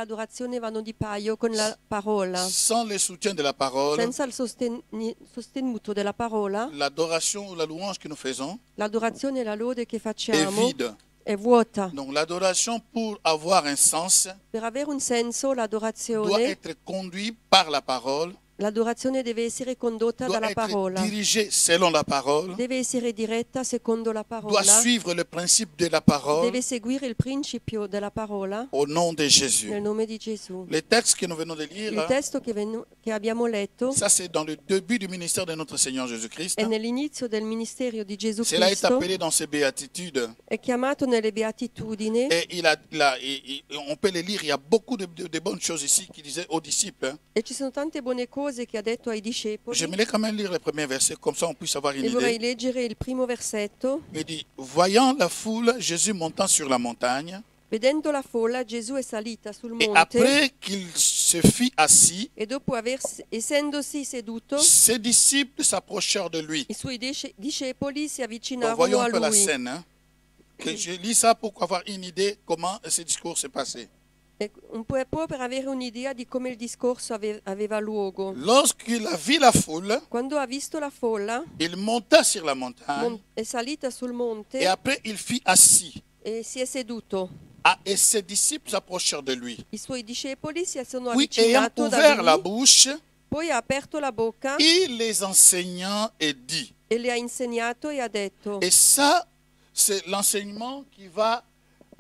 l'adorazione vanno di paio con la parola. Sans le soutien de la parole, Senza il sostenuto della parola, l'adoration ou la louange que nous faisons l'adorazione e la lode che est facciamo vide. è vuota. Donc l'adoration, pour avoir un sens, Per avere un senso, doit l'adorazione être conduite par la parole, deve essere condotta doit dalla être parola. dirigée selon la parole, Deve essere diretta secondo la doit parola. suivre le principe de la parole Deve seguire il principio della parola au nom de Jésus. nel nome di Gesù. Le texte que nous venons de Il lire, testo che abbiamo letto ça c'est dans le début du ministère de notre Seigneur Jésus-Christ. è nell'inizio del ministero di Gesù Cela est Cristo, appelé dans ses béatitudes. è chiamato nelle Beatitudini Et on peut le lire, il y a beaucoup de bonnes choses ici qui disaient aux disciples. e ci sono tante buone cose che ha detto ai discepoli. J'aimerais quand même lire le premier verset, comme ça on puisse avoir une E vorrei idée. leggere il primo versetto. Il dit, voyant la foule, Jésus montant sur la montagne, Vedendo la folla, Gesù è salita sul et monte après qu'il se fit assis, e dopo essendosi seduto, ses disciples s'approchèrent de lui. i suoi discepoli si Donc, avvicinarono voyons a un peu la lui. scène. Hein, que je lis ça pour avoir une idée comment ce discours s'est passé. E un po' per avere un'idea di come il discorso aveva luogo. Lorsqu'il a vu la foule, Quando ha visto la folla, il monta sur la montagne è salita sul monte et après il fit assis. e si è seduto. Ah, et ses disciples s'approchèrent de lui. I suoi discepoli si sono Puis, ayant avvicinati da ouvert la lui, bouche, poi ha aperto la bocca il les enseignant et dit. e le ha insegnato e ha detto. Et ça, c'est l'enseignement qui va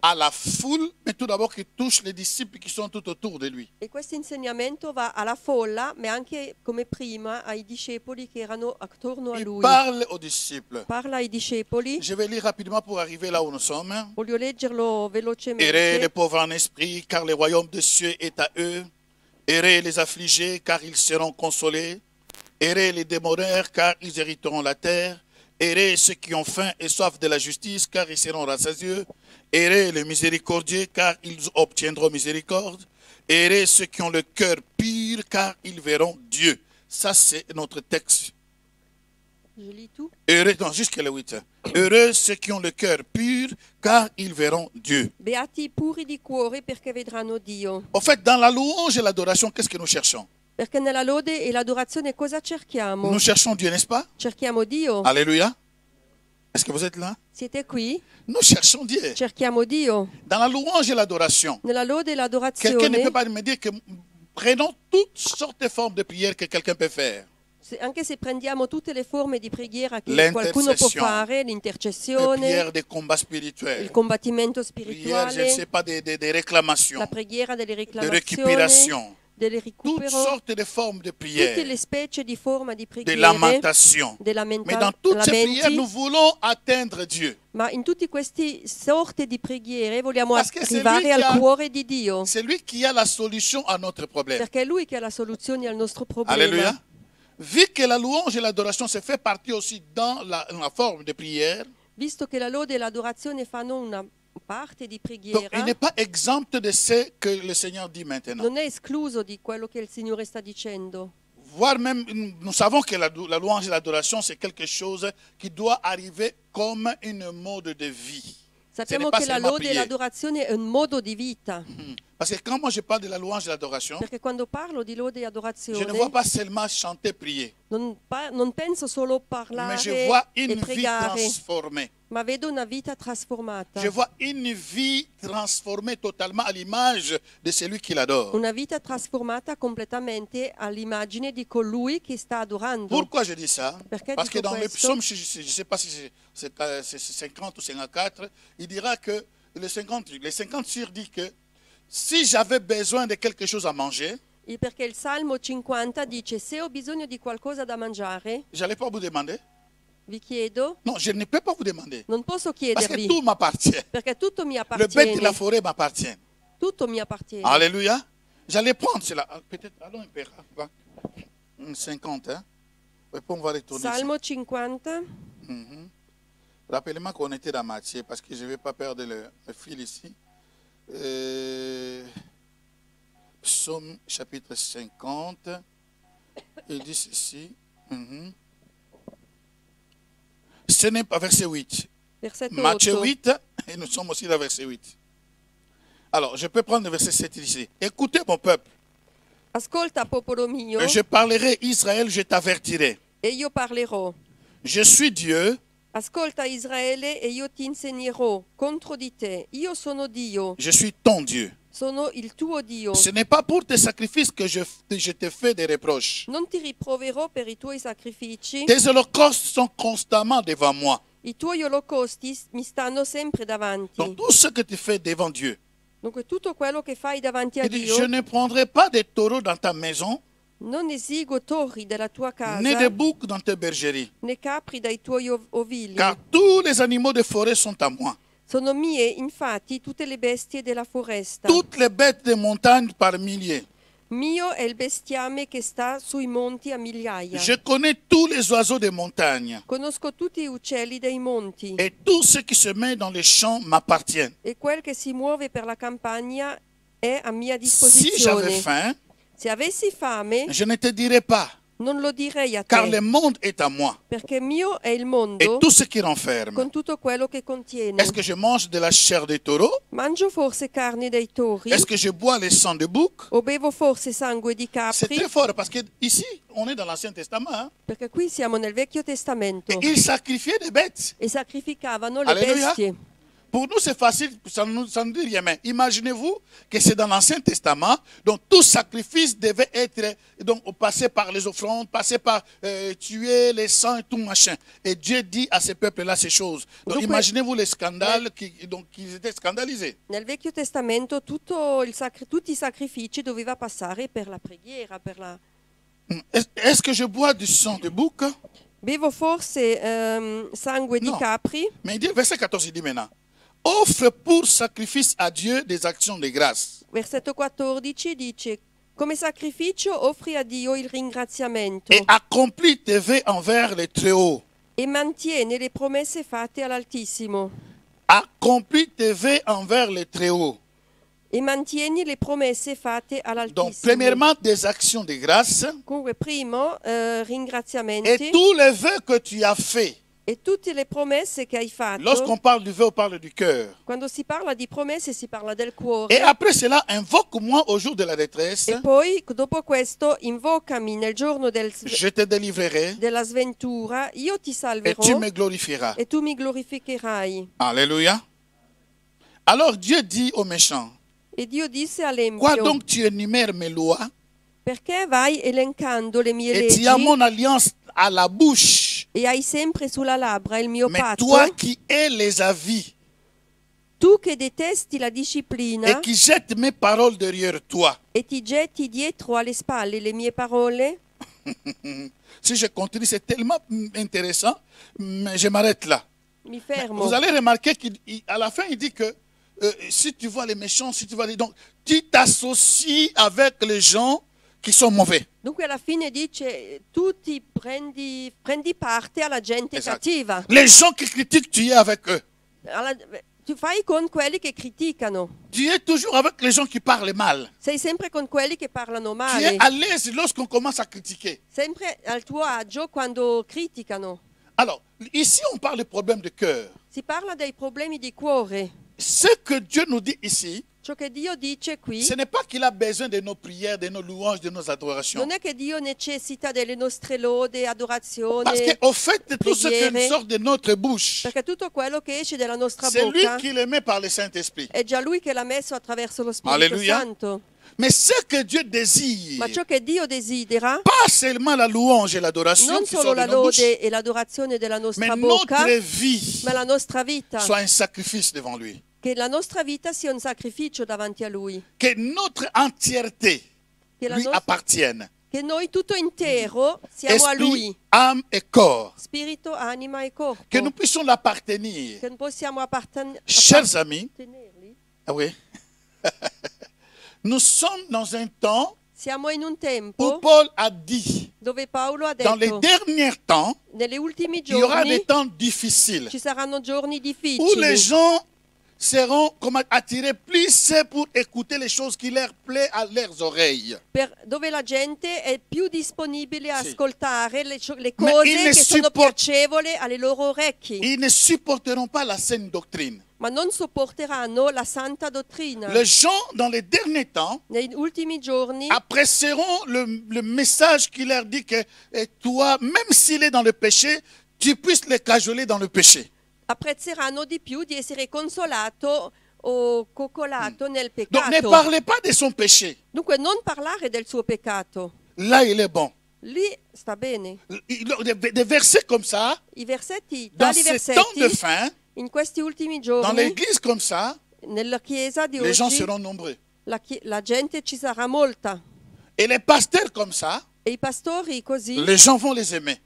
à la foule, mais tout d'abord qui touche les disciples qui sont tout autour de lui. E questo insegnamento va alla folla, ma anche come prima ai discepoli che erano attorno a Il lui. parle aux disciples. Parla ai discepoli, Je vais lire rapidement pour arriver là où nous sommes. voglio leggerlo Errez les velocemente. pauvres en esprit, car le royaume des cieux est à eux. Errez les affligés, car ils seront consolés. Errez les démodèrent, car ils hériteront la terre. Errez ceux qui ont faim et soif de la justice, car ils seront rassasiés. Errez les miséricordieux, car ils obtiendront miséricorde. Errez ceux qui ont le cœur pur, car ils verront Dieu. Ça, c'est notre texte. Je lis tout. Heureux, non, jusqu'à le 8. Heureux ceux qui ont le cœur pur, car ils verront Dieu. Beati i puri di cuore perché vedranno Dio. En fait, dans la louange et l'adoration, qu'est-ce que nous cherchons? Perché nella lode e l'adorazione cosa cerchiamo? Nous cherchons Dieu, n'est-ce pas? Cerchiamo Dio. Alléluia. Est-ce que vous êtes là? Siete qui? Nous cherchons Dieu. Cerchiamo Dio. Dans la louange et l'adoration, Nella lode e quelqu'un ne peut l'adorazione, pas me dire que prenons toutes sortes de formes de prières que quelqu'un peut faire. anche se prendiamo tutte le forme di preghiera che qualcuno può fare, Les l'intercessione, prières de combat spirituel, il combattimento prières, je ne sais spirituale, pas, des réclamations, la preghiera delle de reclamazioni, récupération, del toutes recupero, sortes de formes de tutte prières, le specie di forma di de preghiere, lamentation. Mais dans toutes ces prières, nous lamenti, voulons atteindre Dieu. ma in tutte queste sorte di preghiere vogliamo Parce que c'est lui arrivare qui al a- cuore di Dio, C'est lui qui a la solution à notre problème. perché è Lui che ha la soluzione al nostro problema. Alléluia. Vu que la louange et l'adoration se fait partie aussi dans la forme de prière, Visto che la lode e l'adorazione fanno una parte di donc preghiera, il n'est pas exempt de ce que le Seigneur dit maintenant. non è escluso di quello che il Signore sta dicendo. Voire même, nous savons que la louange et l'adoration, c'est quelque chose qui doit arriver comme une mode de vie. Sappiamo pas che la seulement lode e prier. l'adorazione è un modo di vita, Parce que quand moi je parle de la louange et l'adoration, perché quando parlo di lode e je ne adorazione vois pas seulement chanter, prier, non penso solo mais je parlare vois e une vie pregare, transformée. ma vedo una vita trasformata, Je vois une vie transformée totalement à l'image de celui qui l'adore. una vita trasformata completamente all'immagine di colui che sta adorando. Pourquoi je dis ça? Perché Parce que dico dans le questo? psaume, je ne sais pas si c'est 50 ou 54, il dira que le 50 sur dit que si j'avais besoin de quelque chose à manger, Perché il Salmo 50 dice: se ho bisogno di qualcosa da mangiare, je n'allais pas vous demander. vi chiedo, Non, je ne peux pas vous demander. non posso Parce que chiedervi, tout m'appartient. perché tutto mi Le bête de appartiene, la forêt m'appartient. tutto mi appartiene. Alléluia. J'allais prendre cela. Peut-être, allons un peu. 50, hein. Et puis on va retourner. Salmo 50, Rappelez-moi qu'on était dans Matthieu, parce que je ne vais pas perdre le fil ici. Psaume chapitre 50. Il dit ceci. Ce n'est pas verset 8. versetto Matthieu 8. 8, et nous sommes aussi dans verset 8. Alors, je peux prendre le verset 7 ici. Écoutez mon peuple, Ascolta, popolo mio, je parlerai Israël, je t'avertirai. e io parlerò. Je suis Dieu, Ascolta Israele e io ti insegnerò contro di te. Io sono Dio, je suis ton Dieu. sono il tuo Dio. Ce n'est pas pour tes sacrifices que je te fais des reproches. Non ti riproverò per i tuoi sacrifici. Tes holocaustes sont constamment devant moi. I tuoi olocausti mi stanno sempre davanti. Donc tout ce que tu fais devant Dieu. Dunque tutto quello che fai davanti a Il dit, Dio, je ne prendrai pas de taureaux dans ta maison, non esigo torri della tua casa, ni de boucs dans tes bergeries. né capri dai tuoi ovili. Car tous les animaux de forêt sont à moi. Sono mie, infatti, tutte le bestie della foresta. Toutes les bêtes de montagne par milliers. Mio è il bestiame che sta sui monti a migliaia. Je connais tous les oiseaux des montagnes. Conosco tutti gli uccelli dei monti. Et tout ce qui se met dans les champs m'appartient. E quel che si muove per la campagna è a mia Si j'avais disposizione. faim, Se avessi fame, je ne te dirais pas, non lo direi a car te, le monde est à moi. perché mio è il Et mondo tout ce qui renferme. con tutto quello che contiene. Est-ce que je mange de la chair de taureau? Mangio forse carne dei tori? Est-ce que je bois le sang de bouc? O bevo forse sangue di C'est capri? très fort parce que ici, on est dans l'Ancien Testament. Hein? Perché qui siamo nel Vecchio Testamento. Et ils sacrifiaient des bêtes. E sacrificavano le Alleluia. bestie. Pour nous, c'est facile, ça ne nous dit rien. Mais imaginez-vous que c'est dans l'Ancien Testament, donc tout sacrifice devait être donc, passé par les offrandes, passé par tuer les sangs et tout machin. Et Dieu dit à ces peuples-là ces choses. Donc imaginez-vous les scandales, qu'ils étaient scandalisés. Nel Vecchio Testamento tutti i sacrifici doveva passare per la preghiera, per la... Est-ce que je bois du sang de bouc? Bevo forse sangue di No. capri? Mais il dit, verset 14, il dit maintenant, offre pour sacrifice à Dieu des actions de grâce. Versetto 14 dice: come sacrificio offri a Dio il ringraziamento Et accomplis tes vœux envers les Très-Hauts. e mantiene le promesse fatte all'Altissimo. Accomplis tes vœux envers les Très-Hauts. E mantieni le promesse fatte Donc, all'Altissimo. premièrement, des actions de grâce Comunque, primo, ringraziamenti et tous les vœux que tu as faits. e tutte le promesse che hai fatto. Lorsqu'on parle du vœu, on parle du cœur. Quando si parla di promesse si parla del cuore. Et après cela, invoque-moi au jour de la détresse, E poi, dopo questo, invocami nel giorno je te délivrerai della sventura, io ti et salverò tu me glorifieras. e tu mi glorificherai. Alléluia. Alors Dieu dit aux méchants, E Dio disse quoi all'Empio: donc tu énumères mes lois perché vai elencando le mie et tu leggi as mon alliance à la bouche, e hai sempre sulla labbra il mio mais patto? toi qui hais les avis Tu che detesti la disciplina et qui jettes mes paroles derrière toi. e ti getti dietro alle spalle le mie parole? Si je continue, c'est tellement intéressant, mais je m'arrête là. Mi fermo. Vous allez remarquer qu'à la fin, il dit que si tu vois les méchants, si tu vois les... Donc, tu t'associes avec les gens qui sont mauvais. Dunque alla fine dice: tu ti prendi parte alla gente Esatto. cattiva. Les gens qui critiquent, tu es avec eux. Tu fai con quelli che criticano. Tu es toujours avec les gens qui parlent mal. Sei sempre con quelli che parlano Tu es male. à l'aise lorsqu'on commence à critiquer. Sempre al tuo agio quando criticano. Alors, ici, on parle de problèmes de cœur. Si parla dei problemi di cuore. Ce que Dieu nous dit ici, Ciò che Dio dice qui ce n'est pas qu'il a besoin de nos prières, de nos louanges, de nos adorations. non è che Dio necessita delle nostre lode, adorazione, Parce qu'au fait, tout ce qui preghiere, sort de notre bouche, perché tutto quello che esce dalla nostra c'est lui bocca qui le met par le Saint-Esprit. è già Lui che l'ha messo attraverso lo Spirito Alleluia. Santo. Mais ce que Dieu désire, Ma ciò che Dio desidera pas seulement la louange et l'adoration non qui solo sortent la de nos bouches, lode e l'adorazione della mais nostra bocca, notre vie ma la nostra vita, soit un sacrifice devant lui. che la nostra vita sia un sacrificio davanti a Lui, Que notre entièreté che, la lui nostra- appartienne. che noi tutto intero siamo a Esprit, Lui, âme et corps. spirito, anima e corpo, Que nous puissions l'appartenir. che non possiamo Chers amis, appartenerli. ah oui, nous sommes dans un temps Siamo in un où tempo Paul a dit, dove Paolo ha dans les detto: derniers temps, negli ultimi il y aura des giorni temps difficiles ci saranno giorni où les difficili gens seront comme attirés plus pour écouter les choses qui leur plaisent à leurs oreilles. dove la gente è più disponibile a Sì. ascoltare le Ma cose il ne che sono support- piacevoli alle loro orecchi. Ils ne supporteront pas la saine doctrine. ma non sopporteranno la santa dottrina. Les gens, dans les derniers temps, Negli ultimi giorni apprécieront le message qui leur dit que toi, même s'il est dans le péché, tu puisses le cajoler dans le péché. apprezzeranno di più di essere consolato o coccolato nel Donc ne peccato. parlez pas de son péché. Dunque non parlare del suo peccato. Là, il est bon. Lì sta bene. Des versets comme ça, I versetti, dans tali ces temps de versetti, fin, in questi ultimi dans giorni, l'église comme ça, nella chiesa di les gens oggi, seront nombreux. la gente ci sarà molta. Et les pasteurs comme ça, E i pastori così les gens vont les aimer.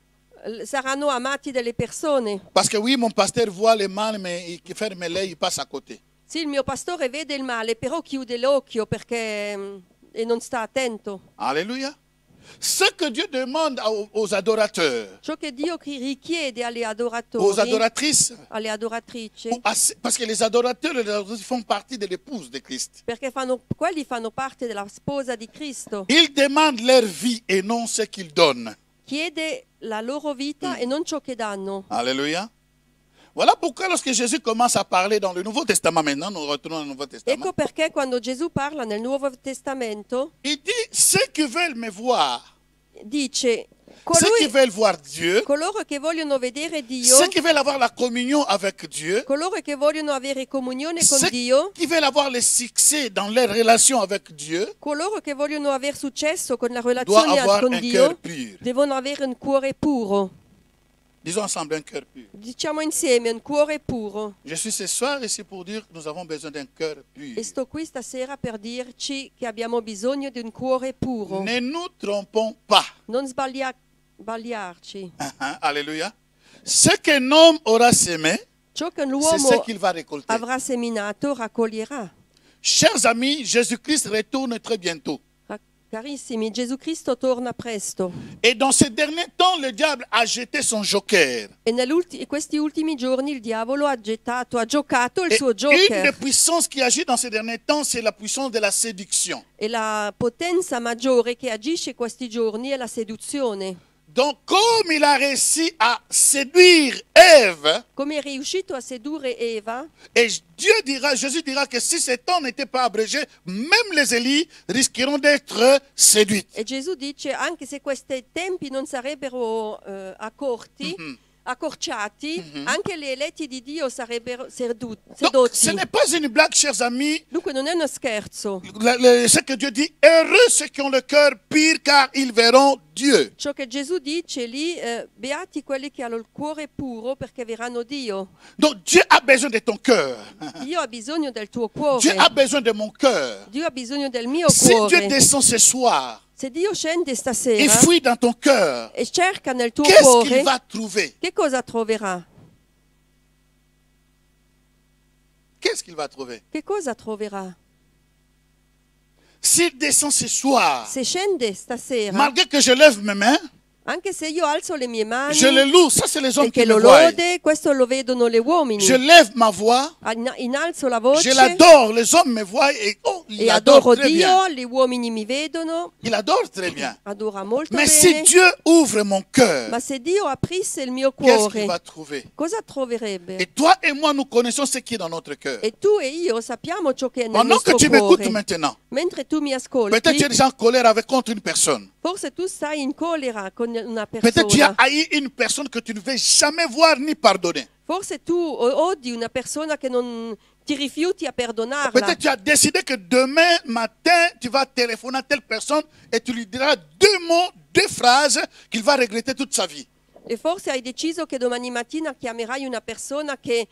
saranno amati dalle persone. Parce que oui, mon pasteur voit le mal, mais il ferme l'œil, il passe à côté. Sì, il mio pastore vede il male, però chiude l'occhio perché e non sta attento. Alléluia. Ce que Dieu demande aux adorateurs, Ciò che Dio richiede agli aux adoratori, adoratrices, alle adoratrici, parce que les adorateurs font partie de l'épouse de Christ. perché quelli fanno parte della sposa di Cristo. Ils demandent leur vie et non ce qu'ils donnent. Chiede la loro vita e non ciò che danno. Alléluia. Voilà pourquoi lorsque Jésus commence à parler dans le Nouveau Testament, maintenant nous retournons au Nouveau Testament, Ecco perché quando Gesù parla nel Nuovo Testamento il dit, ceux qui veulent me voir, dice ceux qui veulent voir Dieu, coloro che vogliono vedere Dio, ceux qui veulent avoir la communion avec Dieu, coloro che vogliono avere comunione con ceux Dio, qui veulent avoir le succès dans leur relation avec Dieu, coloro che vogliono avere successo con la doivent relazione avoir con un Dio, cœur pur. devono avere un cuore puro. Disons ensemble un cœur pur. Diciamo insieme un cuore puro. Je suis ce soir ici pour dire que nous avons besoin d'un cœur pur. E sto qui stasera per dirci che abbiamo bisogno di un cuore puro. Ne nous trompons pas. Non sbagliarci. Alléluia. Ce qu'un homme aura semé, Ciò che c'est l'uomo ce qu'il va récolter. avrà seminato raccoglierà. Chers amis, Jésus-Christ retourne très bientôt. Carissimi, Gesù Cristo torna presto. Et dans ces derniers temps, le diable a jeté son joker. E in questi ultimi giorni il diavolo ha giocato il Et suo une joker. des puissances qui agit dans ces derniers temps, c'est la puissance de la séduction. E la potenza maggiore che agisce in questi giorni è la seduzione. Donc, comme il a réussi à séduire Ève, Come è riuscito a sedurre Eva, et Jésus dira que si ces temps n'étaient pas abrégés, même les Élis risqueront d'être séduits. e Gesù dice anche se questi tempi non sarebbero accorciati, anche gli eletti di Dio sarebbero Donc, ce sedotti. n'est pas une blague, chers amis. Dunque non è uno scherzo. Ce que Dieu dit, heureux ceux qui ont le cœur pur, car ils verront Dieu. Ciò che Gesù dice lì, beati quelli che hanno il cuore puro perché verranno Dio. Donc Dieu a besoin de ton cœur. Dio ha bisogno del tuo Dieu cuore. a besoin de mon cœur. Dio ha bisogno del mio Si Dieu cuore. descend ce soir Se Dio scende et stasera fouille dans ton cœur, e cerca nel tuo qu'est-ce qu'il cuore, va trouver? che cosa troverà? Qu'est-ce qu'il va trouver? Che cosa troverà? S'il descend ce soir, Se scende stasera, malgré que je lève mes mains, anche se io alzo le mie mani je le loue. Ça, c'est les hommes e qui che le lo voient. lode, questo lo vedono le uomini. Je lève ma voix, Innalzo la voce je l'adore. Les hommes me voient et oh, e il adore adoro très bien. Dio, gli uomini mi vedono, Il adore très bien. adora molto Mais si bene. Dieu ouvre mon cœur, Ma se Dio aprisse il mio qu'est-ce qu'il cuore, va trouver? cosa troverebbe? Et toi et moi, nous connaissons ce qui est dans notre cœur. E tu e io sappiamo ciò che è nel Pendant que nostro tu m'écoutes cuore. maintenant, Mentre tu mi peut-être tu es ascolti, déjà en colère contre une personne. forse tu stai in collera con una Peut-être tu as persona. haï une personne que tu ne veux jamais voir ni pardonner. Forse tu odi una persona che non ti rifiuti a perdonarla. Peut-être tu as décidé que demain matin, tu vas téléphoner à telle personne et tu lui diras 2 mots, 2 phrases qu'il va regretter toute sa vie. E forse hai deciso che domani mattina chiamerai una persona che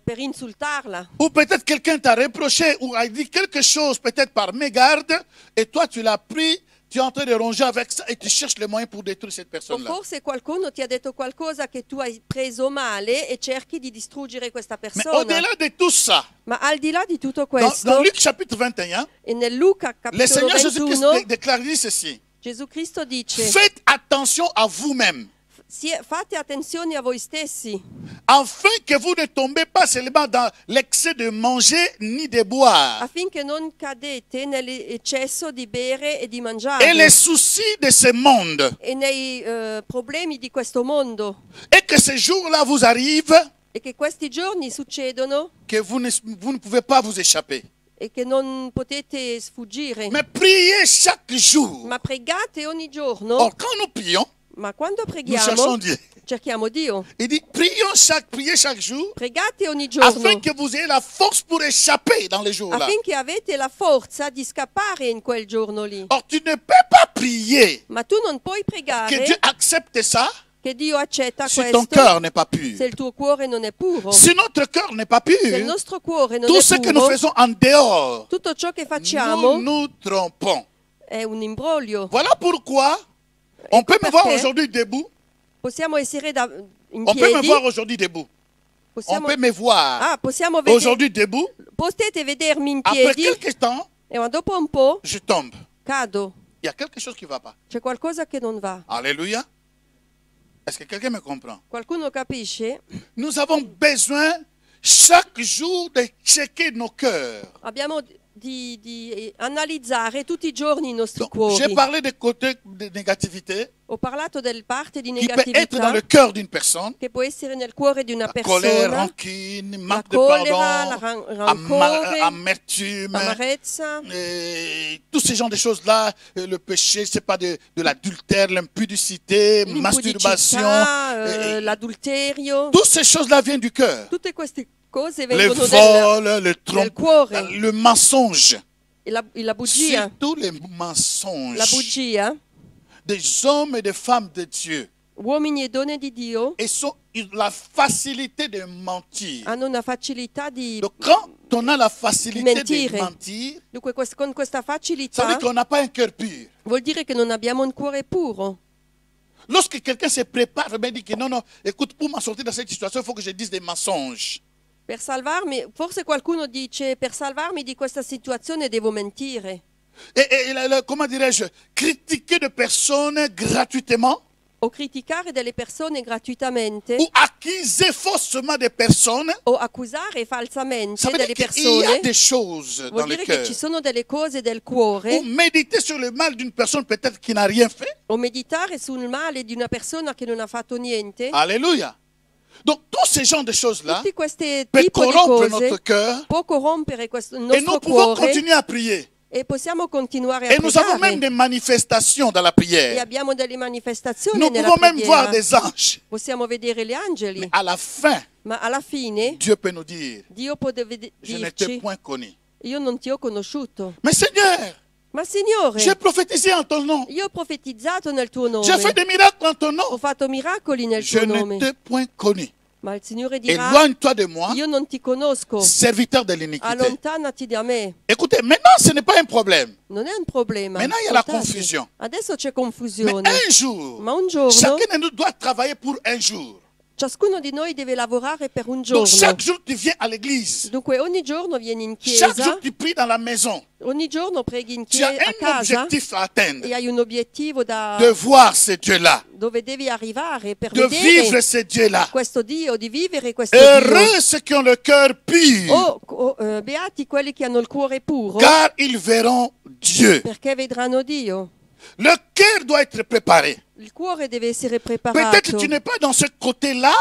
per insultarla. Ou peut-être quelqu'un t'a reproché ou a dit quelque chose peut-être par mégarde et toi tu l'as pris, tu es en train de ronger avec ça et tu cherches les moyens pour détruire cette O personne-là. forse qualcuno ti ha detto qualcosa che tu hai preso male e cerchi di distruggere questa Mais persona. au-delà de tout ça, Ma al di là di tutto dans questo, Luc chapitre 21, e nel Luca le capitolo Seigneur Jésus-Christ 21, déclare ceci. Gesù Cristo dice: Faites attention à vous-même, fate attenzione a voi stessi, afin que vous ne tombez pas seulement dans l'excès de manger ni de boire affinché non cadete nell'eccesso di bere e di et mangiare les soucis de ce monde. e nei problemi di questo mondo, Et que ce jour-là vous arrive e che questi giorni succedono que vous ne pouvez pas vous échapper. e che non potete sfuggire. Mais priez chaque jour. Ma pregate ogni giorno. Or, quand nous prions, Ma quando nous cherchons preghiamo, Dieu. cerchiamo Dio. Il dit, priez chaque jour, Pregate ogni afin giorno que vous ayez la force pour échapper dans les jours-là. affinché avete la forza di scappare in quel giorno lì. Or, tu ne peux pas prier Ma tu non puoi que pregare Dieu accepte ça che Dio accetta si ton questo cœur n'est pas pur. se il tuo cuore non è puro. Si notre cœur n'est pas Se il pur, nostro cuore non tout è ce que nous puro, faisons en dehors, tutto ciò che nous facciamo nous trompons. è un imbroglio. Voilà pourquoi on peut me voir perché? aujourd'hui debout. Possiamo essere in On peut me piedi, voir aujourd'hui debout. On possiamo, peut me voir possiamo vedere, aujourd'hui debout. potete vedermi in Après piedi quelques temps, e ma dopo un po' je tombe. cado. Il y a quelque chose qui ne va pas. C'è qualcosa che non va. Alléluia. Est-ce que quelqu'un me comprend? Qualcuno capisce? Nous avons besoin chaque jour de checker nos cœurs. Abbiamo di analizzare tutti i giorni i nostri Donc, j'ai cuori. parlé des côtés de négativité Ho parlato del parte di qui peut être dans negatività le cœur d'une personne. che può essere nel cuore di una Colère, persona, rancune, la manque de collera, la pardon, rancore, amertume, l'amarezza, tous ces genres de choses-là, le péché, c'est pas de l'adultère, l'impudicité, masturbation. l'impudicità, l'adulterio. Toutes ces choses-là viennent du cœur. Tutte queste cose Le vengono vol, le del trompe, cuore. le mensonge. La bugia, Surtout les mensonges la bugia, des hommes et des femmes de Dieu. uomini e donne di Dio Et la facilité de mentir. hanno una facilità di... Donc quand on a la facilité Mentire. de mentir, Dunque con questa ça veut facilità dire qu'on n'a pas un cœur pur. vuol dire che non abbiamo un cuore puro. Lorsque quelqu'un se prépare, ben dit que non, écoute, pour m'en sortir dans cette situation, il faut que je dise des mensonges. Per salvarmi, forse qualcuno dice, per salvarmi di questa situazione devo mentire. Comment dirais-je, critiquer de personnes gratuitement O criticare delle persone gratuitamente ou accuser faussement des personnes. o accusare falsamente Ça veut delle dire qu'il y a persone. des choses dans Vuol le dire che cœur. ci sono delle cose del Ou cuore méditer sur le mal d'une personne peut-être qui n'a rien fait. o meditare sul male di una persona che non ha fatto niente. Alléluia. Donc tous ces genres de choses-là Tutti questi peuvent tipi di corrompre notre cose cœur può corrompere il et nous nostro pouvons cuore continuer à prier. e possiamo continuare a Et nous avons même pregare. des manifestations dans la E prière. abbiamo delle manifestazioni Nous nella pouvons même voir preghiera. des anges. Possiamo vedere gli angeli, À la fin, ma alla fine Dieu peut nous dire, Dio può je ne t'ai dirci, point connu. io non ti ho conosciuto. Mais Seigneur, Ma Signore, j'ai prophétisé en ton nom. io ho profetizzato nel tuo J'ai fait nome, des miracles en ton ho nom. fatto miracoli nel Je tuo ne nome. t'ai point connu. Ma il Signore dirà, Éloigne-toi de moi, io non ti conosco, serviteur de l'iniquité. allontanati da me. Écoutez, maintenant ce n'est pas un problème. Non è un problema. Maintenant, il y a la ascoltate. confusion. Adesso c'è Mais confusione. un jour, Ma un giorno, chacun de nous doit travailler pour un jour. ciascuno di noi deve lavorare per un Donc giorno. chaque jour tu viens à l'église. Dunque ogni giorno vieni in Chaque chiesa, jour tu pries dans la maison. ogni giorno preghi in Tu as chiesa, a un casa objectif à atteindre. e hai un obiettivo De voir ce Dieu-là. dove devi arrivare per De vedere vivre ce Dieu-là. questo Dio, di vivere questo Dio. Heureux ceux qui ont le cœur pur, Beati quelli che hanno il cuore puro, car ils verront Dieu. perché vedranno Dio. Le cœur doit être préparé. Il cuore deve essere Peut-être preparato. tu n'es pas dans ce côté-là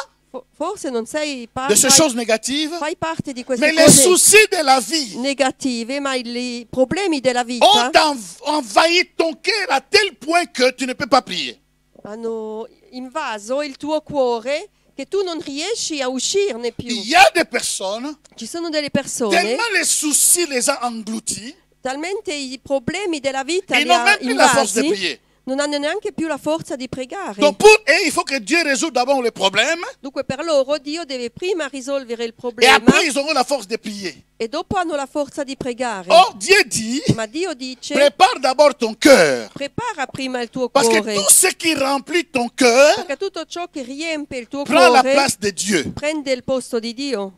Forse non sei de ces choses négatives, fai parte di queste mais les cose soucis de la vie negative, ma i problemi della vita ont envahi ton cœur à tel point que tu ne peux pas prier. hanno invaso il tuo cuore che tu non riesci a uscirne più. Il y a des personnes, Ci sono delle persone, tellement les soucis les ont engloutis, talmente i problemi della vita ils li n'ont ha même plus la force de invasi, prier. non hanno neanche più la forza di pregare. Donc pour eux, il faut que Dieu résolve d'abord le problème Dunque per loro Dio deve prima risolvere il et problema après ils auront la force de prier. e dopo hanno la forza di pregare. Or Dieu dit, Ma Dio dice, prépare d'abord ton cœur. prepara prima il tuo Parce que cuore, tout ce qui remplit ton cœur perché tutto ciò che riempie il tuo prend la cuore place de Dieu. prende il posto di Dio.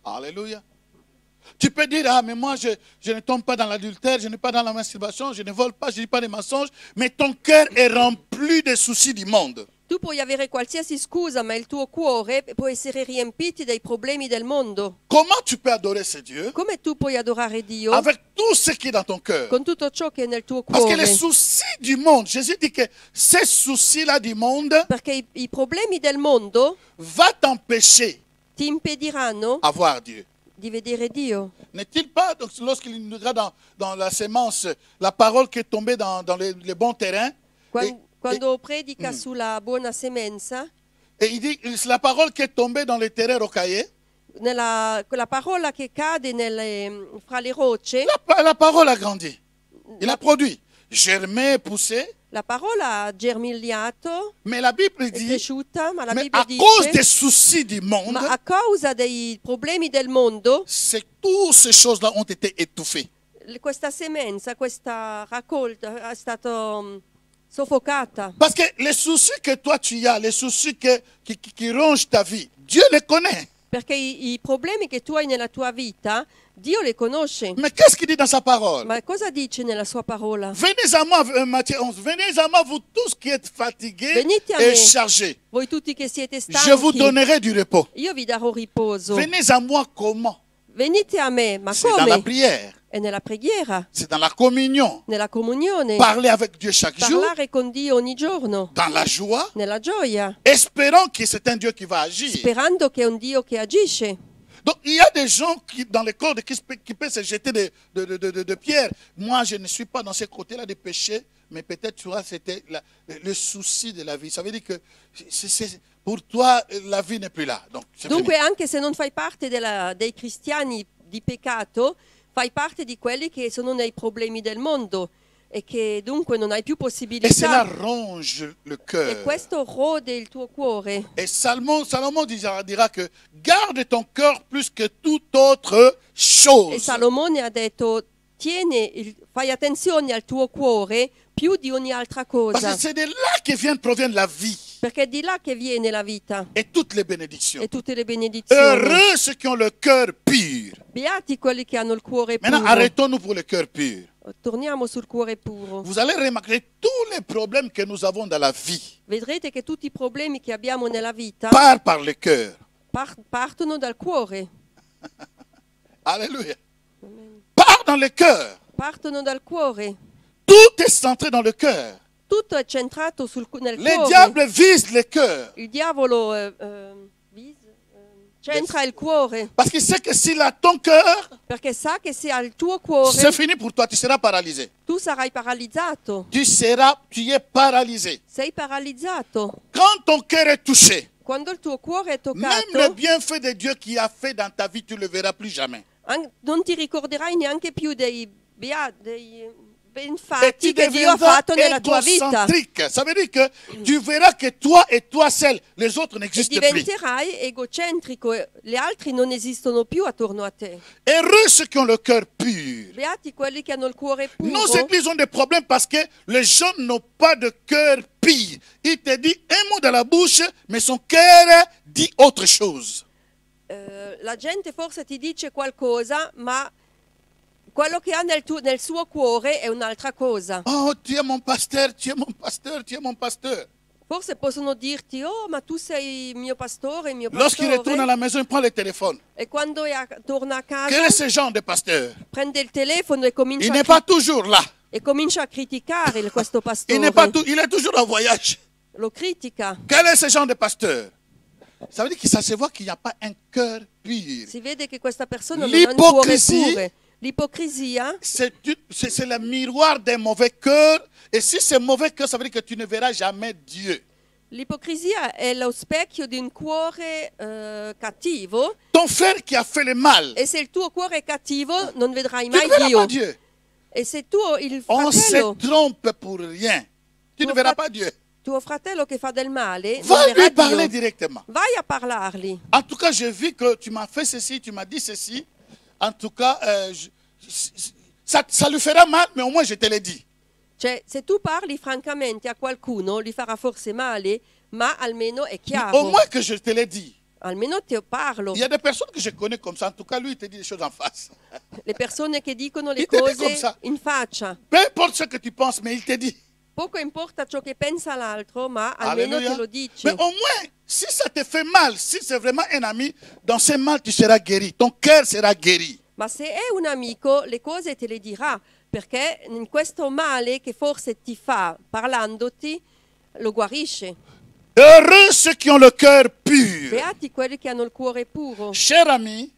Alléluia. Tu peux dire, ah mais moi je ne tombe pas dans l'adultère, je n'ai pas dans la masturbation, je ne vole pas, je ne dis pas des mensonges, mais ton cœur est rempli des soucis du monde. Tu puoi avere qualsiasi scusa, ma il tuo cuore può essere riempito dai problemi del mondo. Comment tu peux adorer ce Dieu Come tu puoi adorare Dio avec tout ce qui est dans ton cœur? con tutto ciò che è nel tuo Parce que les cuore? soucis du monde, Jésus dit que ces soucis-là du monde Perché i problemi del mondo va t'empêcher ti impediranno à voir Dieu. di vedere Dio. N'est-il pas, donc, lorsqu'il nous regarde dans la sémence, la parole qui est tombée dans les bons terrains, Quando predica sulla buona semenza, et il dit, c'est la parole qui est tombée dans les terrains rocaillés, quella parola che cade fra le rocce, la parole a grandi. Il a produit, germé, poussé. la parola ha germigliato, Mais la Bible è dit, cresciuta, ma la mais Bibbia à cause des dice, soucis du monde, ma a causa dei problemi del mondo, c'est toutes ces choses-là ont été étouffées. questa semenza, questa raccolta è stata soffocata. Parce que les soucis que toi tu as, les soucis qui rongent ta vie, Dieu les connaît. Perché i problemi che tu hai nella tua vita, Dio li conosce. Mais qu'est-ce qu'il dit dans sa parole? Ma cosa dice nella sua parola? Venez à moi, Matthieu 11, venez à moi, vous tous qui êtes fatigués Venite a et me, chargés. voi tutti che siete Je vous stanchi, donnerai du repos. io vi darò riposo. Venez à moi comment? Venite a me, ma C'est dans la come? prière, È nella preghiera, c'est dans la communion. nella comunione, Parler avec Dieu chaque jour, parlare con Dio ogni giorno, dans la joie, nella gioia, espérant que c'est un Dieu qui va agir. sperando che è un Dio che agisce. Donc il y a des gens qui, dans les corps de Christ, qui peuvent se jeter de pierres. Moi, je ne suis pas dans ce côté-là de péché, mais peut-être, tu vois, c'était le souci de la vie. Ça veut dire que pour toi, la vie n'est plus là. Donc, c'est Dunque, fini. anche se non fai parte dei cristiani di peccato, fai parte di quelli che sono nei problemi del mondo e che dunque non hai più Et cela possibilità. ronge le E cœur. questo rode il tuo cuore. Et Salomon dira que garde ton cœur plus que toute autre E chose. Salomone ha detto, fai attenzione al tuo cuore più di ogni altra Parce cosa, que c'est de là que provient la vie perché è di là che viene la vita et toutes les bénédictions. e tutte le benedizioni. Heureux ceux qui ont le cœur pur. Beati quelli che hanno il cuore Maintenant, puro. arrêtons-nous pour le cœur pur. Torniamo sul cuore puro. Vous allez remarquer tous les problèmes que nous avons dans la vie Vedrete che tutti i problemi che abbiamo nella vita partent par le cœur. partono dal cuore. Alléluia. Part dans le cœur. Partono dal cuore. Tout est centré dans le cœur. Tutto è centrato nel Les cuore. diables visent le cœur. Il diavolo centra il cuore, Parce qu'il sait que s'il a ton cœur, perché sa che se ha il tuo cuore c'est fini pour toi. Tu seras paralysé. tu sarai paralizzato. Tu es paralysé. Sei paralizzato. Quand ton cœur est touché, Quando il tuo cuore è même le toccato, bienfait de Dieu qui a fait dans ta vie, tu ne le verras plus jamais. non ti ricorderai neanche più dei Et benfatti tu che Dio ha deviendras fatto nella tua vita. égocentrique. Ça veut dire que tu verras que toi et toi seul, les autres E n'existent plus. diventerai egocentrico, gli altri non esistono più attorno a te. Heureux ceux qui ont le cœur pur. Beati quelli che hanno il cuore Nos puro. églises ont des problèmes parce que les gens n'ont pas de cœur pur. Il te dit un mot dans la bouche, mais son cœur dit autre chose. La gente forse ti dice qualcosa, ma quello che ha nel suo cuore è un'altra cosa. Oh, tu es mon pasteur, tu es mon pasteur, tu es mon pasteur. Forse possono dirti, oh, ma tu sei il mio pastore, Lorsqu'il retourne à la maison, il prend le téléphone. E quando torna a casa, Quel est ce genre de pasteur? prende il telefono e Il comincia, n'est pas toujours là. a criticare questo pastore. Il est toujours en voyage. Lo critica. Quel est ce genre de pasteur? Ça veut dire que ça se voit qu'il n'y a pas un cœur pur. Si vede che questa persona non ha il cuore L'ipocrisia pure. L'ipocrisia c'est le miroir d'un mauvais cœur. Et si c'est mauvais cœur, ça veut dire que tu ne verras jamais Dieu. L'ipocrisia è lo specchio di un cuore cattivo, Ton frère qui a fait le mal, e se il tuo cuore è cattivo non vedrai tu ne mai verras Dio. pas Dieu. E se il On se fratello, trompe pour rien. Tu ne verras pas Dieu. tuo fratello che fa del male non Va verrà lui parler Dio. directement. Vai a parlargli. En tout cas, j'ai vu que tu m'as fait ceci, tu m'as dit ceci. En tout cas, ça lui fera mal, mais au moins je te l'ai dit. Cioè, se tu parli francamente a qualcuno, gli farà forse male, ma almeno è Au chiaro. moins que je te l'ai dit. Almeno te parlo. Il y a des personnes que je connais comme ça. En tout cas, lui, il te dit des choses en face. Le persone che dicono le Il te dit comme cose ça. in faccia. Peu importe ce que tu penses, mais il te dit. Poco importa ciò che pensa l'altro, ma almeno Alléluia. te lo dice. Mais au moins, si ça te fait mal, si c'est vraiment un ami, dans ce mal, tu seras guéri. Ton cœur sera guéri. Ma se è un amico, le cose te le dirà, perché in questo male che forse ti fa, parlandoti, lo guarisce. Heureux ceux qui ont le cœur pur. Beati quelli che hanno il cuore puro. Chers amis,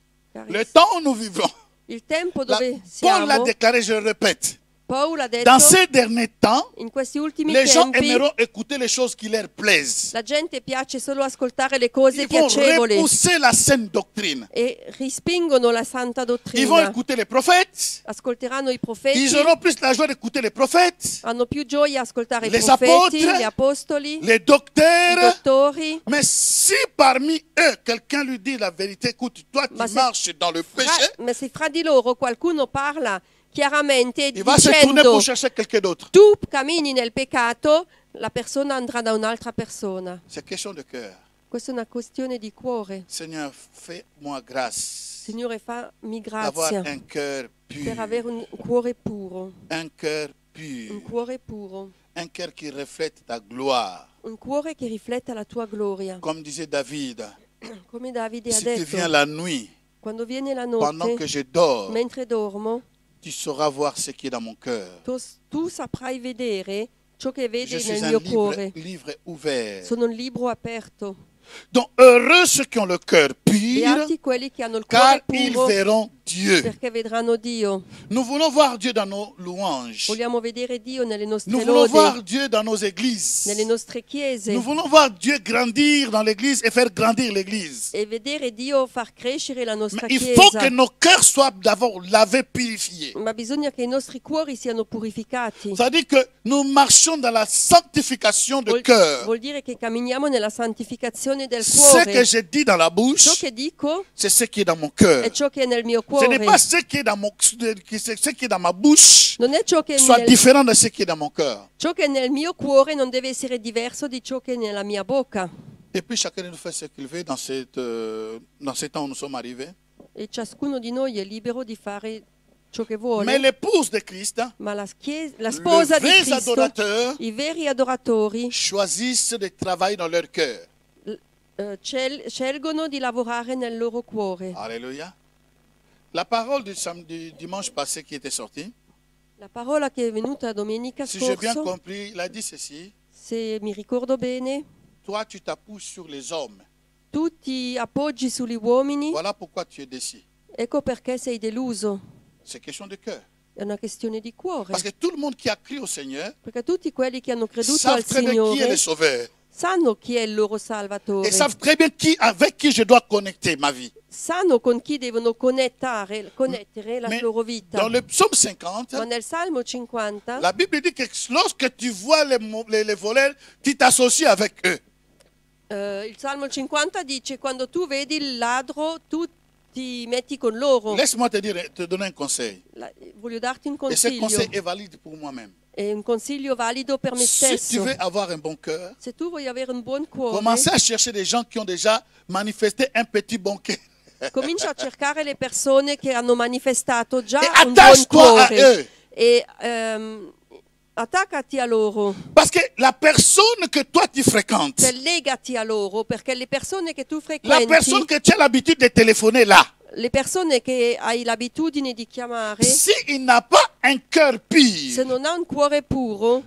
le temps où nous vivons, Il tempo la- dove Paul l'a siamo, déclaré, je le répète, Paolo ha detto, dans ces derniers temps, in questi ultimi les gens tempi aimeront écouter les choses qui leur plaisent. la gente piace solo ascoltare le cose Ils vont piacevoli repousser la saine doctrine. e respingono la santa Ils vont dottrina. écouter les prophètes. Ascolteranno i profeti, Ils auront plus la joie d'écouter les prophètes, hanno più gioia a ascoltare i les profeti, apôtres, gli apostoli, les i docteurs. dottori. Mais si parmi eux, quelqu'un lui dit la vérité, écoute, toi tu Ma se- marches dans le péché, Ma se fra di loro qualcuno parla chiaramente il va se tourner dicendo pour chercher quelqu'un d'autre. tu cammini nel peccato, la persona andrà da un'altra persona. C'est question de cœur. Questa è una questione di cuore. Seigneur, fais-moi grâce Signore, fammi d'avoir grazia un cœur per pur, avere un cuore puro, un cœur un pur, cuore puro, un cœur qui reflète ta gloire. un cuore che rifletta la tua gloria. Comme disait David, Come Davide ha si tu viens detto, la nuit, quando viene la pendant que notte, je dors, mentre dormo, tu sauras voir ce qui est dans mon cœur. tu saprai vedere ciò che Je vedi suis nel un mio cuore. livre ouvert. Sono un libro aperto. Donc heureux ceux qui ont le cœur pur, Beati quelli che hanno il car cuore ils puro, verront Dieu. perché vedranno Dio. Nous voulons voir Dieu dans nos louanges. Vogliamo vedere Dio nelle Nous nostre voulons voir lodi, Dieu dans nos églises. nelle nostre chiese, Nous voulons voir Dieu grandir dans l'église et faire grandir l'église. e vedere Dio far crescere la nostra Mais il faut que chiesa. nos cœurs soient d'abord lavés, purifiés. Ma bisogna che i nostri cuori siano purificati. Ça veut dire que nous marchons dans la sanctification de cœur. Vuol dire che camminiamo nella santificazione del Ce cuore. que je dis dans la Ciò bouche, che dico c'est ce qui est dans mon cœur. è ciò che è nel mio Ce n'est cuore. pas ce qui est dans ce qui est dans ma bouche Non è ciò che è soit nel, différent de ce qui est dans mon cœur. ciò che è nel mio cuore non deve essere diverso di ciò che è nella mia bocca. Et puis chacun de nous fait ce qu'il veut dans ces temps où nous sommes arrivés. E ciascuno di noi è libero di fare ciò che vuole. Mais l'épouse de Christ, Ma la sposa les di vrais Cristo, adorateurs, i veri adoratori, choisissent de travailler dans leur cœur. scelgono di lavorare nel loro cuore. Alléluia. La parole du dimanche passé qui était sortie, La parola che è venuta domenica si j'ai bien scorsa, compris, il a dit ceci: se mi ricordo bene, toi tu t'appuies sur les hommes. tu ti appoggi sugli uomini, Voilà pourquoi tu es déçu. ecco perché sei deluso. C'est question de cœur. È una questione di cuore. Parce que tout le monde qui a cru au Seigneur Perché tutti quelli che hanno creduto savent al très bien qui est Signore le Sauveur. sanno chi è il loro Salvatore, Et savent très bien avec qui je dois connecter ma vie. sanno con chi devono connettere la Mais loro vita. dans le psaume 50, Ma nel Salmo 50, la Bible dit que lorsque tu vois les voleurs, tu t'associes avec eux. il Salmo 50 dice quando tu vedi il ladro tu ti metti con loro. Laisse-moi te donner un conseil. Voglio darti un Et ce consiglio, conseil est valide pour moi-même. è un consiglio valido per me Si tu stesso. veux avoir un bon cœur, Se tu vuoi avere un buon cuore, commencez à chercher des gens qui ont déjà manifesté un petit bon cœur. comincia a cercare le persone che hanno manifestato già Et un buon attache-toi à cuore eux. e attaccati a loro, Parce que la personne que toi tu fréquentes, cioè legati a loro, perché le persone che tu la frequenti, personne que tu as l'habitude de téléphoner là, le persone che hai l'abitudine di chiamare, s'il n'a pas un cœur se pur, non ha un cuore puro,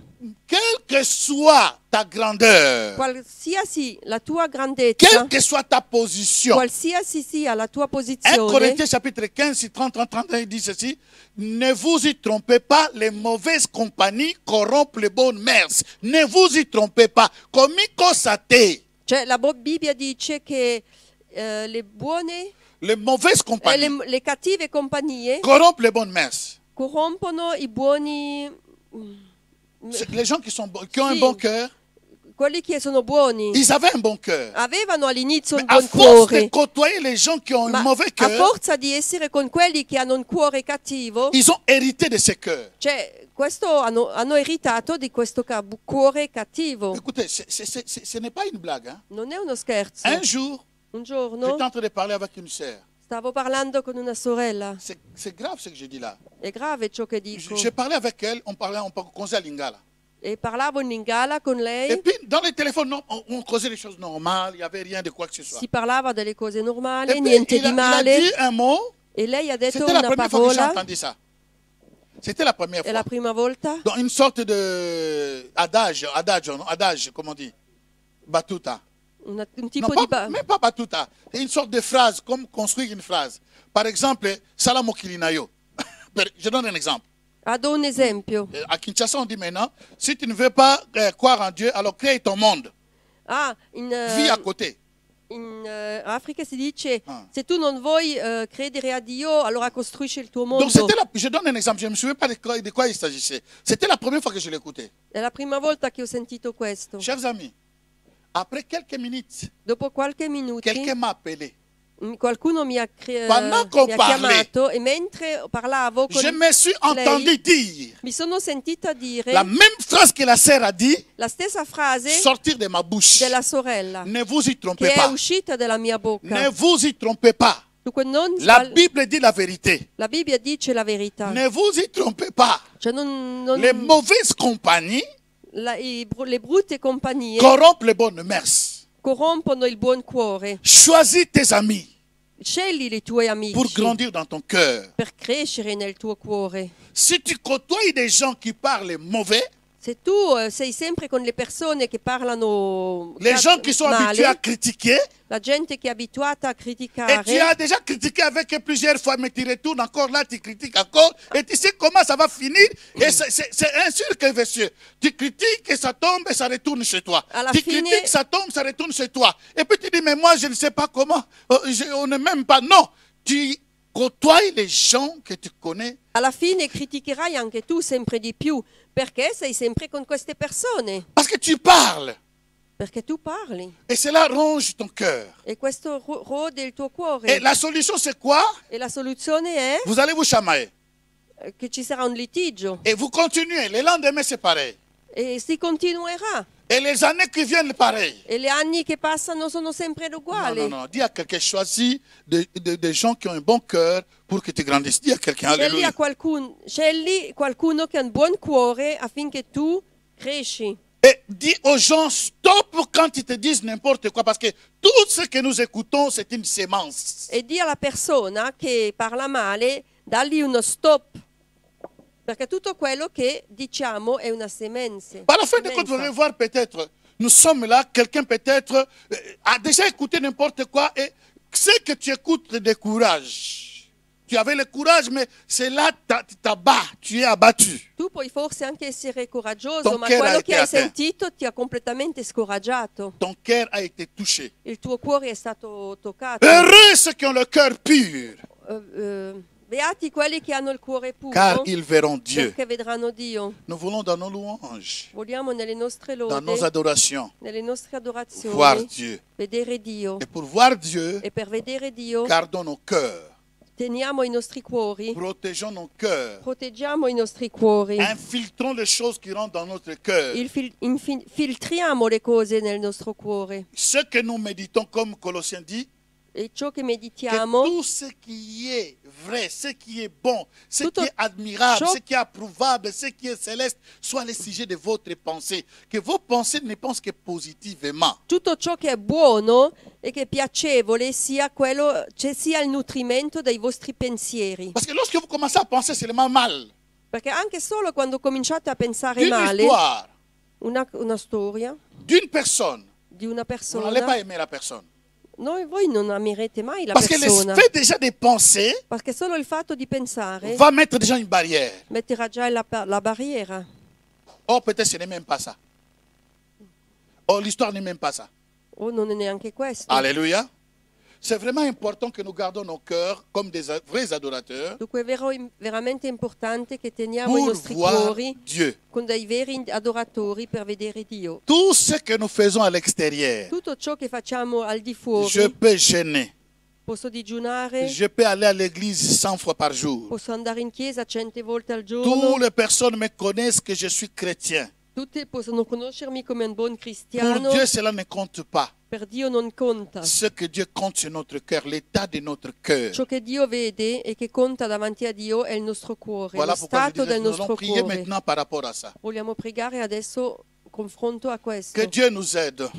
quelle que soit ta grandeur, qualsiasi la tua grandezza, quelle que soit ta position, qualsiasi sia la tua 1 posizione, Corinthiens chapitre 15, 30, 31, il dit ceci: ne vous y trompez pas, les mauvaises compagnies corrompent les bonnes mœurs. Ne vous y trompez pas. Comico sate. cioè la Bibbia dice che le buone Les mauvaises e compagnies le cattive compagnie corrompent les bonnes mœurs. corrompono i buoni, Les gens qui ont un Sì. bon cœur, quelli che sono buoni. ils avaient un bon cœur. Avevano all'inizio un Mais à buon force de cuore, côtoyer les gens qui ont un ma mauvais a cœur, forza di essere con quelli che hanno un cuore cattivo, ils ont hérité de ce cœur. cioè questo hanno eritato di questo cuore cattivo. Écoutez, ce n'est pas une blague. Hein. Non è uno scherzo. Un jour, Un j'étais giorno en train de parler avec une sœur. stavo parlando con una sorella. C'est grave ce que je dis là. È grave ciò che dico. J'ai parlé avec elle, on causait à Lingala. E parlavo in lingala con Et lei, puis, dans les téléphones, non, on causait des choses normales, il n'y avait rien de quoi que ce soit. si parlava delle cose Et normali, puis, niente il di a male. dit un mot, E lei ha detto c'était la una première fois que j'ai parola, entendu ça. C'était la première è la fois. prima volta, Dans une sorte de adage, comment on dit, battuta. un Non, tipo di... même pas battuta. C'est une sorte de phrase, comme construire une phrase. Par exemple, Salamo Kilinayo. Je donne un exemple. Do un esempio. À Kinshasa, on dit maintenant, si tu ne veux pas croire en Dieu, alors crée ton monde. Vis à côté. In Africa si dice, Ah. se tu non vuoi credere a Dio, allora costruisci il tuo mondo. Donc, je donne un exemple, je ne me souviens pas de quoi il s'agissait. C'était la première fois que je l'écoutais. È la prima volta che ho sentito questo. Chers amis, après quelques minutes, Dopo qualche minuto, quelqu'un m'a appelé. qualcuno mi ha Pendant qu'on chiamato e mentre parlavo con Je me suis entendu dire mi sono sentita dire la même phrase que la sœur a dit, la stessa frase sortir de ma bouche. della sorella Ne vous y che trompez è pas. uscita dalla mia Ne bocca. vous y trompez pas. Dunque non La Bible dit la vérité. la Bibbia dice la verità. Ne vous y trompez pas. Cioè non- Les mauvaises compagnies le brutte compagnie corrompent les bonnes mœurs. corrompono il buon cuore. Choisis tes amis Scegli i tuoi amici pour grandir dans ton cœur. per crescere nel tuo cuore. Si tu côtoies des gens qui parlent mauvais, Se tu sei sempre con le persone che parlano les gens qui sont male, habitués à critiquer, la gente che è abituata a et tu criticare, as déjà critiqué avec eux plusieurs fois, mais tu retournes encore là, tu critiques encore, et tu sais comment ça va finir, et c'est un sûr que monsieur. Tu critiques et ça tombe et ça retourne chez toi. À la Tu fine- critiques, ça tombe, ça retourne chez toi. Et puis tu dis, mais moi je ne sais pas comment, on n'est même pas. Non, tu côtoies les gens que tu connais. alla fine criticherai anche tu sempre di più, perché sei sempre con queste persone, Parce que tu parles, perché tu parli et cela ronge ton cœur. e questo rode il tuo Et cuore. la solution c'est quoi? E la soluzione è Vous allez vous chamailler. che ci sarà un litigio Et vous continuez. Le lendemain c'est pareil. e si continuerà. Et les années qui viennent pareil. E gli anni che passano sono sempre uguali. Non, non, non. Dis à quelqu'un, choisis des gens qui ont un bon cœur pour que tu grandisses. Dis à quelqu'un, alléluia. Scegli qualcuno che ha un buon cuore affinché tu cresci. Et dis aux gens, stop quand ils te disent n'importe quoi. Parce que tout ce que nous écoutons, c'est une sémence. E di alla persona che parla male, dagli uno stop. Perché tutto quello che diciamo è una semenza. Par la fin de compte, vous allez voir peut-être, nous sommes là, quelqu'un peut-être a déjà écouté n'importe quoi et ce que tu écoutes te décourage. Tu avais le courage, mais c'est là tu es abattu. Tu puoi forse anche essere coraggioso, Ton ma cœur a quello été che hai atteint. sentito ti ha completamente scoraggiato. Ton cœur a été touché. Il tuo cuore è stato toccato. Heureux ceux qui ont le cœur pur, Beati quelli che hanno il cuore puro, car ils verront Dieu. perché vedranno Dio. Nous voulons dans nos louanges, Vogliamo nelle nostre dans lodi, nos adorations, nelle nostre adorazioni, voir Dieu. vedere Dio. Et pour voir Dieu, E per vedere Dio gardons nos cœurs, teniamo i nostri cuori, protégeons nos cœurs, proteggiamo i nostri cuori, infiltrons les choses qui rentrent dans notre cœur. filtriamo le cose nel nostro cuore. Ce que nous méditons, comme Colossiens dit, E ciò che que meditiamo, tout ce qui est vrai, ce qui est bon, ce Tout qui est admirable, ciò- ce qui est approuvable, ce qui est céleste, soit le sujet de votre pensée. Que vos pensées ne pensent que positivement. tutto ciò che è buono e che è piacevole sia quello, sia il nutrimento dei vostri pensieri. Parce que lorsque vous commencez à penser seulement mal, Perché anche solo quando cominciate a pensare d'une male, histoire, una storia d'une personne, di una vous n'allez pas persona, aimer la personne. voi non amerete mai la Parce que persona. l'effet déjà des pensées Perché solo il fatto di pensare va mettre déjà une barrière. metterà già la barriera. Or, peut-être ce n'est même pas ça. Or, l'histoire n'est même pas ça. O non è neanche questo. Alléluia. C'est vraiment important que nous gardons nos cœurs comme des vrais adorateurs Dunque è veramente importante che teniamo i pour nostri voir cuori Dieu. con dei veri adoratori per vedere Dio. Tout ce que nous faisons à l'extérieur, Tutto ciò che facciamo al di fuori, je peux gêner. posso digiunare, Je peux aller à l'église 100 fois par jour. posso andare in chiesa 100 volte al Toutes giorno, les personnes me connaissent que je suis chrétien. tutti possono conoscermi come un buon Pour cristiano, Dieu, cela ne compte pas. Per Dio non conta. Ce que Dieu compte sur notre cœur, l'état de notre cœur. Ciò che Dio vede e che conta davanti a Dio è il nostro cuore, Voilà lo pourquoi je stato disais, del nous allons nostro prier cuore. maintenant par rapport à ça. Vogliamo pregare adesso confronto a questo. Que Dieu nous aide.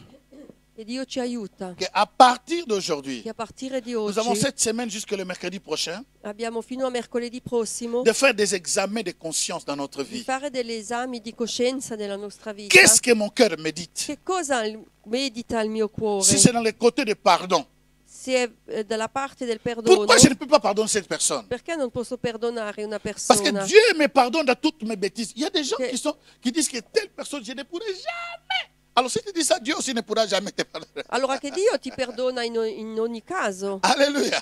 Che Dio ci aiuta. Qu'à partir d'aujourd'hui, Che a partire di nous avons oggi cette semaine jusqu'au mercredi prochain abbiamo fino a mercoledì prossimo de faire des examens de conscience dans notre di vie. fare degli esami di coscienza nella nostra vita. Qu'est-ce que mon cœur médite? Che cosa medita il mio cuore? Si c'est dans le côté de pardon, Se è dalla parte del perdono, pourquoi je ne peux pas pardonner cette personne? perché non posso perdonare una Parce persona? que Dieu me pardonne dans toutes mes bêtises. Il y a des gens Que- qui disent que telle personne, je ne pourrai jamais. Alors si tu dis ça, Dieu aussi ne pourra jamais te pardonner. Allora che Dio ti perdona in ogni caso. Alléluia.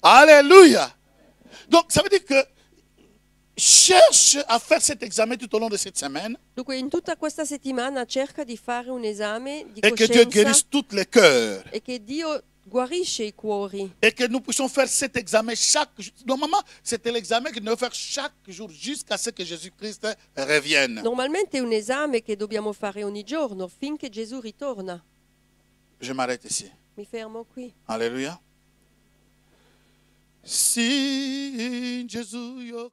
Alléluia. Donc ça veut dire que cherche à faire cet examen tout au long de cette semaine Dunque in tutta questa settimana cerca di fare un esame di et que Dieu coscienza guérisse tous les cœurs. e che Dio guarisce i cuori. Et que nous puissions faire cet examen chaque jour. Normalement, c'était l'examen que nous devons faire chaque jour jusqu'à ce que Jésus-Christ revienne. Normalmente è un esame che dobbiamo fare ogni giorno finché Gesù ritorna. Je m'arrête ici. Mi fermo qui. Alléluia. Si Jésus yo